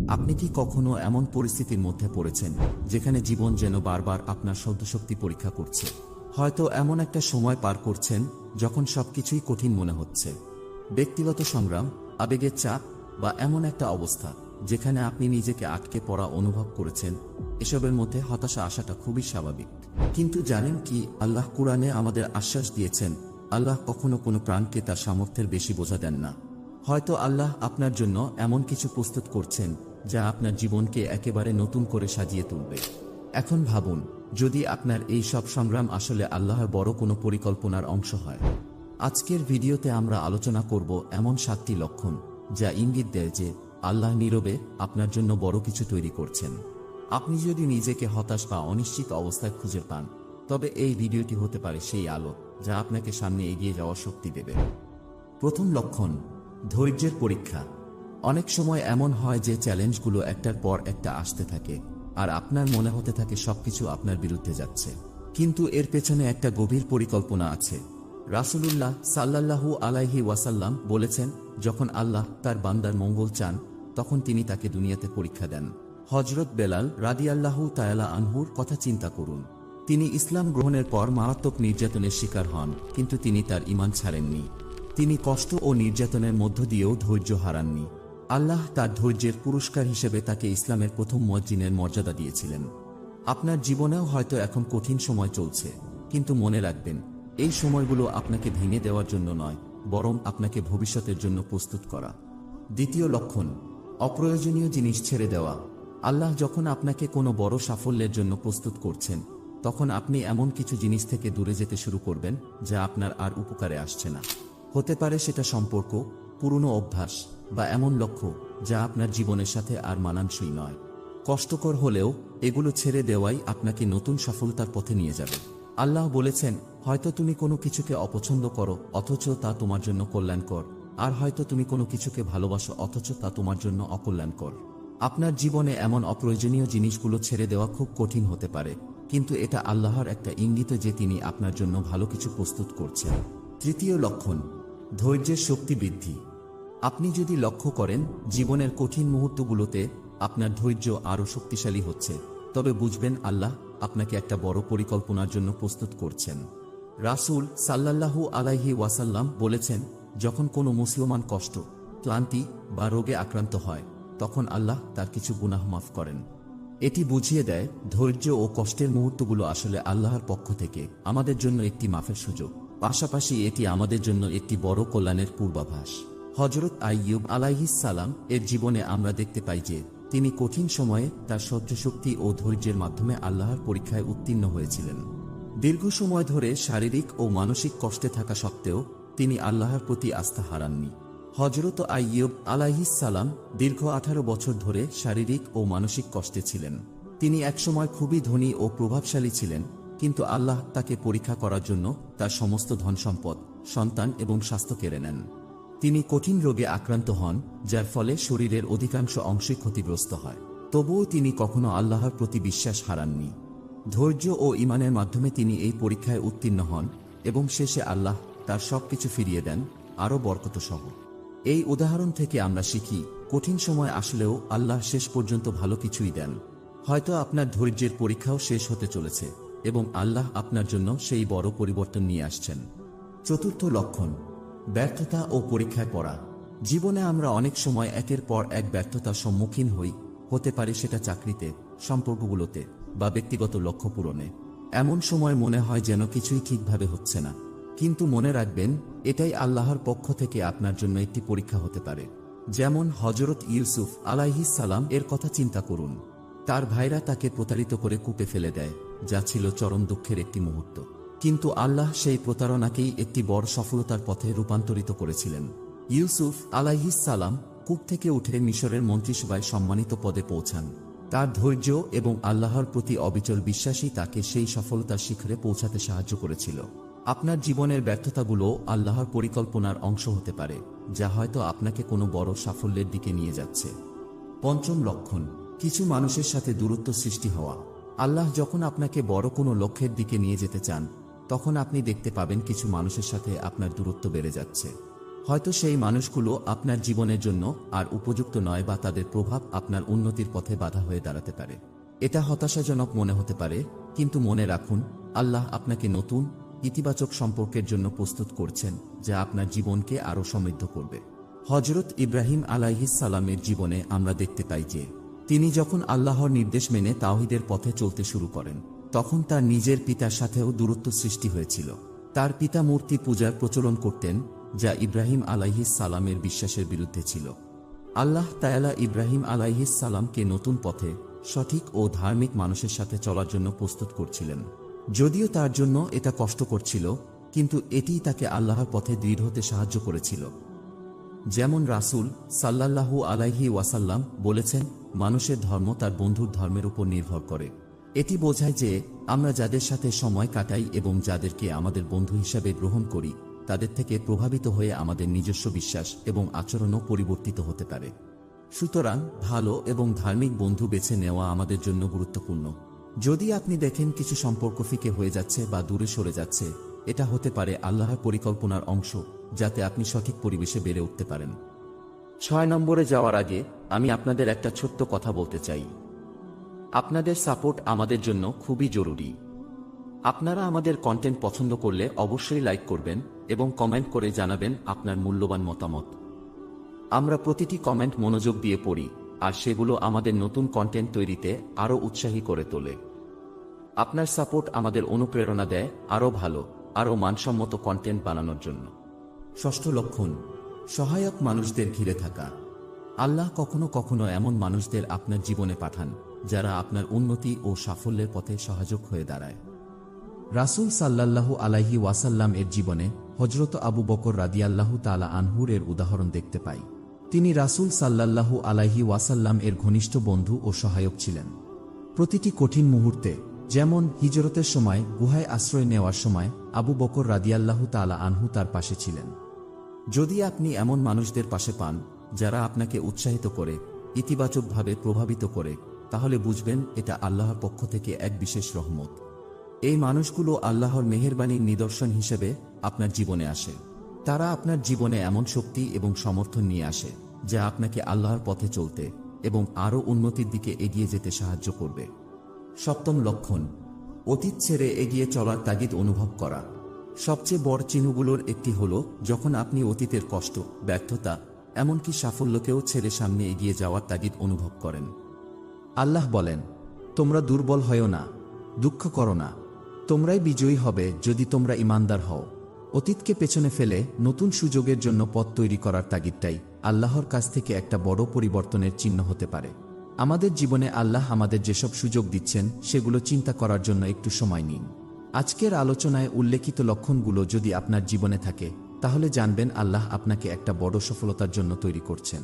আপনি কি কখনো এমন পরিস্থিতির মধ্যে পড়েছেন যেখানে জীবন যেন বারবার আপনার সহ্যশক্তি পরীক্ষা করছে? হয়তো এমন একটা সময় পার করছেন যখন সবকিছুই কঠিন মনে হচ্ছে। ব্যক্তিগত সংগ্রাম, আবেগের চাপ বা এমন একটা অবস্থা যেখানে আপনি নিজেকে আটকে পড়া অনুভব করেছেন। এসবের মধ্যে হতাশা আসাটা খুবই স্বাভাবিক। কিন্তু জানেন কি, আল্লাহ কুরআনে আমাদের আশ্বাস দিয়েছেন, আল্লাহ কখনো কোনো প্রাণকে তার সামর্থ্যের বেশি বোঝা দেন না। হয়তো আল্লাহ আপনার জন্য এমন কিছু প্রস্তুত করছেন যা আপনার জীবনকে একেবারে নতুন করে সাজিয়ে তুলবে। এখন ভাবুন, যদি আপনার এই সব সংগ্রাম আসলে আল্লাহর বড় কোনো পরিকল্পনার অংশ হয়। আজকের ভিডিওতে আমরা আলোচনা করব এমন 7টি লক্ষণ যা ইঙ্গিত দেয় যে আল্লাহ নীরবে আপনার জন্য বড় কিছু তৈরি করছেন। আপনি যদি নিজেকে হতাশ বা অনিশ্চিত অবস্থায় খুঁজে পান, তবে এই ভিডিওটি হতে পারে সেই আলো যা আপনাকে সামনে এগিয়ে যাওয়ার শক্তি দেবে। প্রথম লক্ষণ, ধৈর্যের পরীক্ষা। অনেক সময় এমন হয় যে চ্যালেঞ্জগুলো একটার পর একটা আসতে থাকে, আর আপনার মনে হতে থাকে সবকিছু আপনার বিরুদ্ধে যাচ্ছে। কিন্তু এর পেছনে একটা গভীর পরিকল্পনা আছে। রাসূলুল্লাহ সাল্লাল্লাহু আলাইহি ওয়াসাল্লাম বলেছেন, যখন আল্লাহ তার বান্দার মঙ্গল চান তখন তিনি তাকে দুনিয়াতে পরীক্ষা দেন। হযরত বেলাল রাদিয়াল্লাহু তাআলা আনহুর কথা চিন্তা করুন। তিনি ইসলাম গ্রহণের পর মারাত্মক নির্যাতনের শিকার হন, কিন্তু তিনি তার ঈমান ছাড়েননি। তিনি কষ্ট ও নির্যাতনের মধ্য দিয়েও ধৈর্য হারাননি। আল্লাহ তার ধৈর্যের পুরস্কার হিসেবে তাকে ইসলামের প্রথম মুয়াজ্জিনের মর্যাদা দিয়েছিলেন। আপনার জীবনেও হয়তো এখন কঠিন সময় চলছে, কিন্তু মনে রাখবেন, এই সময়গুলো আপনাকে ভেঙে দেওয়ার জন্য নয়, বরং আপনাকে ভবিষ্যতের জন্য প্রস্তুত করা। দ্বিতীয় লক্ষণ, অপ্রয়োজনীয় জিনিস ছেড়ে দেওয়া। আল্লাহ যখন আপনাকে কোনো বড় সাফল্যের জন্য প্রস্তুত করছেন, তখন আপনি এমন কিছু জিনিস থেকে দূরে যেতে শুরু করবেন যা আপনার আর উপকারে আসছে না। হতে পারে সেটা সম্পর্ক, পুরনো অভ্যাস বা এমন লক্ষ্য যা আপনার জীবনের সাথে আর মানানসই নয়। কষ্টকর হলেও এগুলো ছেড়ে দেওয়াই আপনাকে নতুন সফলতার পথে নিয়ে যাবে। আল্লাহ বলেছেন, হয়তো তুমি কোনো কিছুকে অপছন্দ করো অথচ তা তোমার জন্য কল্যাণকর, আর হয়তো তুমি কোনো কিছুকে ভালোবাসো অথচ তা তোমার জন্য অকল্যাণকর। আপনার জীবনে এমন অপ্রয়োজনীয় জিনিসগুলো ছেড়ে দেওয়া খুব কঠিন হতে পারে, কিন্তু এটা আল্লাহর একটা ইঙ্গিত যে তিনি আপনার জন্য ভালো কিছু প্রস্তুত করছেন। তৃতীয় লক্ষণ, ধৈর্যের শক্তি বৃদ্ধি। আপনি যদি লক্ষ্য করেন জীবনের কঠিন মুহূর্তগুলোতে আপনার ধৈর্য আরও শক্তিশালী হচ্ছে, তবে বুঝবেন আল্লাহ আপনাকে একটা বড় পরিকল্পনার জন্য প্রস্তুত করছেন। রাসূল সাল্লাল্লাহু আলাইহি ওয়াসাল্লাম বলেছেন, যখন কোনো মুসলমান কষ্ট, ক্লান্তি বা রোগে আক্রান্ত হয়, তখন আল্লাহ তার কিছু গুনাহ মাফ করেন। এটি বুঝিয়ে দেয় ধৈর্য ও কষ্টের মুহূর্তগুলো আসলে আল্লাহর পক্ষ থেকে আমাদের জন্য একটি মাফের সুযোগ। পাশাপাশি এটি আমাদের জন্য একটি বড় কল্যাণের পূর্বাভাস। হযরত আইয়ুব আলাইহিস সালাম এর জীবনে আমরা দেখতে পাই যে তিনি কঠিন সময়ে তার সহ্যশক্তি ও ধৈর্যের মাধ্যমে আল্লাহর পরীক্ষায় উত্তীর্ণ হয়েছিলেন। দীর্ঘ সময় ধরে শারীরিক ও মানসিক কষ্টে থাকা সত্ত্বেও তিনি আল্লাহর প্রতি আস্থা হারাননি। হযরত আইয়ুব আলাইহিস সালাম দীর্ঘ 18 বছর ধরে শারীরিক ও মানসিক কষ্টে ছিলেন। তিনি একসময় খুবই ধনী ও প্রভাবশালী ছিলেন, কিন্তু আল্লাহ তাকে পরীক্ষা করার জন্য তার সমস্ত ধনসম্পদ, সন্তান এবং স্বাস্থ্য কেড়ে নেন। তিনি কঠিন রোগে আক্রান্ত হন, যার ফলে শরীরের অধিকাংশ অংশই ক্ষতিগ্রস্ত হয়। তবুও তিনি কখনো আল্লাহর প্রতি বিশ্বাস হারাননি। ধৈর্য ও ঈমানের মাধ্যমে তিনি এই পরীক্ষায় উত্তীর্ণ হন এবং শেষে আল্লাহ তার সবকিছু ফিরিয়ে দেন, আরও বরকতসহ। এই উদাহরণ থেকে আমরা শিখি, কঠিন সময় আসলেও আল্লাহ শেষ পর্যন্ত ভালো কিছুই দেন। হয়তো আপনার ধৈর্যের পরীক্ষাও শেষ হতে চলেছে এবং আল্লাহ আপনার জন্য সেই বড় পরিবর্তন নিয়ে আসছেন। চতুর্থ লক্ষণ, ব্যর্থতা ও পরীক্ষায় পড়া। জীবনে আমরা অনেক সময় একের পর এক ব্যর্থতার সম্মুখীন হই, হতে পারে সেটা চাকরিতে, সম্পর্কগুলোতে বা ব্যক্তিগত লক্ষ্য পূরণে। এমন সময় মনে হয় যেন কিছুই ঠিকভাবে হচ্ছে না, কিন্তু মনে রাখবেন, এটাই আল্লাহর পক্ষ থেকে আপনার জন্য একটি পরীক্ষা হতে পারে। যেমন হযরত ইউসুফ আলাইহিস সালাম এর কথা চিন্তা করুন। তার ভাইরা তাকে প্রতারিত করে কূপে ফেলে দেয়, যা ছিল চরম দুঃখের একটি মুহূর্ত। কিন্তু আল্লাহ সেই প্রতারণাকেই একটি বড় সফলতার পথে রূপান্তরিত করেছিলেন। ইউসুফ আলাইহিস সালাম কূপ থেকে উঠে মিশরের মন্ত্রিসভায় সম্মানিত পদে পৌঁছান। তার ধৈর্য এবং আল্লাহর প্রতি অবিচল বিশ্বাসই তাকে সেই সফলতার শিখরে পৌঁছাতে সাহায্য করেছিল। আপনার জীবনের ব্যর্থতাগুলো আল্লাহর পরিকল্পনার অংশ হতে পারে, যা হয়তো আপনাকে কোনো বড় সাফল্যের দিকে নিয়ে যাচ্ছে। পঞ্চম লক্ষণ, কিছু মানুষের সাথে দূরত্ব সৃষ্টি হওয়া। আল্লাহ যখন আপনাকে বড় কোনো লক্ষ্যের দিকে নিয়ে যেতে চান, তখন আপনি দেখতে পাবেন কিছু মানুষের সাথে আপনার দূরত্ব বেড়ে যাচ্ছে। হয়তো সেই মানুষগুলো আপনার জীবনের জন্য আর উপযুক্ত নয়, বা তাদের প্রভাব আপনার উন্নতির পথে বাধা হয়ে দাঁড়াতে পারে। এটা হতাশাজনক মনে হতে পারে, কিন্তু মনে রাখুন, আল্লাহ আপনাকে নতুন ইতিবাচক সম্পর্কের জন্য প্রস্তুত করছেন, যা আপনার জীবনকে আরও সমৃদ্ধ করবে। হযরত ইব্রাহিম আলাইহিস সালামের জীবনে আমরা দেখতে পাই যে তিনি যখন আল্লাহর নির্দেশ মেনে তাওহীদের পথে চলতে শুরু করেন, তখন তার নিজের পিতার সাথেও দূরত্ব সৃষ্টি হয়েছিল। তার পিতা মূর্তি পূজার প্রচলন করতেন, যা ইব্রাহিম আলাইহিস সালামের বিশ্বাসের বিরুদ্ধে ছিল। আল্লাহ তাআলা ইব্রাহিম আলাইহিস সালামকে নতুন পথে, সঠিক ও ধার্মিক মানুষের সাথে চলার জন্য প্রস্তুত করছিলেন। যদিও তার জন্য এটা কষ্টকর ছিল, কিন্তু এটিই তাকে আল্লাহর পথে দৃঢ় হতে সাহায্য করেছিল। যেমন রাসূল সাল্লাল্লাহু আলাইহি ওয়াসাল্লাম বলেছেন, মানুষের ধর্ম তার বন্ধুর ধর্মের উপর নির্ভর করে। এটি বোঝায় যে আমরা যাদের সাথে সময় কাটাই এবং যাদেরকে আমাদের বন্ধু হিসাবে গ্রহণ করি, তাদের থেকে প্রভাবিত হয়ে আমাদের নিজস্ব বিশ্বাস এবং আচরণও পরিবর্তিত হতে পারে। সুতরাং ভালো এবং ধার্মিক বন্ধু বেছে নেওয়া আমাদের জন্য গুরুত্বপূর্ণ। যদি আপনি দেখেন কিছু সম্পর্ক ফিকে হয়ে যাচ্ছে বা দূরে সরে যাচ্ছে, এটা হতে পারে আল্লাহর পরিকল্পনার অংশ, যাতে আপনি সঠিক পরিবেশে বেড়ে উঠতে পারেন। 6 নম্বরে যাওয়ার আগে আমি আপনাদের একটা ছোট্ট কথা বলতে চাই। আপনাদের সাপোর্ট আমাদের জন্য খুবই জরুরি। আপনারা আমাদের কন্টেন্ট পছন্দ করলে অবশ্যই লাইক করবেন এবং কমেন্ট করে জানাবেন আপনার মূল্যবান মতামত। আমরা প্রতিটি কমেন্ট মনোযোগ দিয়ে পড়ি, আর সেগুলো আমাদের নতুন কন্টেন্ট তৈরিতে আরও উৎসাহী করে তোলে। আপনার সাপোর্ট আমাদের অনুপ্রেরণা দেয় আরও ভালো, আরও মানসম্মত কন্টেন্ট বানানোর জন্য। 6ষ্ঠ লক্ষণ, সহায়ক মানুষদের ঘিরে থাকা। আল্লাহ কখনো কখনো এমন মানুষদের আপনার জীবনে পাঠান, যারা আপনার উন্নতি ও সাফল্যের পথে সহায়ক হয়ে দাঁড়ায়। রাসূল সাল্লাল্লাহু আলাইহি ওয়াসাল্লাম এর জীবনে হযরত আবু বকর রাদিয়াল্লাহু তাআলা আনহুর এর উদাহরণ দেখতে পাই। তিনি রাসূল সাল্লাল্লাহু আলাইহি ওয়াসাল্লাম এর ঘনিষ্ঠ বন্ধু ও সহায়ক ছিলেন। প্রতিটি কঠিন মুহূর্তে, যেমন হিজরতের সময় গুহায় আশ্রয় নেওয়ার সময়, আবু বকর রাদিয়াল্লাহু তাআলা আনহু তার পাশে ছিলেন। যদি আপনি এমন মানুষদের পাশে পান, যারা আপনাকে উৎসাহিত করে, ইতিবাচকভাবে প্রভাবিত করে, তাহলে বুঝবেন এটা আল্লাহর পক্ষ থেকে এক বিশেষ রহমত। এই মানুষগুলো আল্লাহর মেহেরবানির নিদর্শন হিসেবে আপনার জীবনে আসে। তারা আপনার জীবনে এমন শক্তি এবং সমর্থন নিয়ে আসে, যা আপনাকে আল্লাহর পথে চলতে এবং আরও উন্নতির দিকে এগিয়ে যেতে সাহায্য করবে। 7ম লক্ষণ, অতীত ছেড়ে এগিয়ে চলার তাগিদ অনুভব করা। সবচেয়ে বড় চিহ্নগুলোর একটি হল যখন আপনি অতীতের কষ্ট, ব্যর্থতা, এমনকি সাফল্যকেও ছেড়ে সামনে এগিয়ে যাওয়ার তাগিদ অনুভব করেন। আল্লাহ বলেন, তোমরা দুর্বল হয়ো না, দুঃখ করো না, তোমরাই বিজয়ী হবে যদি তোমরা ঈমানদার হও। অতীতকে পেছনে ফেলে নতুন সুযোগের জন্য পথ তৈরি করার তাগিদটাই আল্লাহর কাছ থেকে একটা বড় পরিবর্তনের চিহ্ন হতে পারে। আমাদের জীবনে আল্লাহ আমাদের যেসব সুযোগ দিচ্ছেন, সেগুলো চিন্তা করার জন্য একটু সময় নিন। আজকের আলোচনায় উল্লেখিত লক্ষণগুলো যদি আপনার জীবনে থাকে, তাহলে জানবেন আল্লাহ আপনাকে একটা বড় সফলতার জন্য তৈরি করছেন।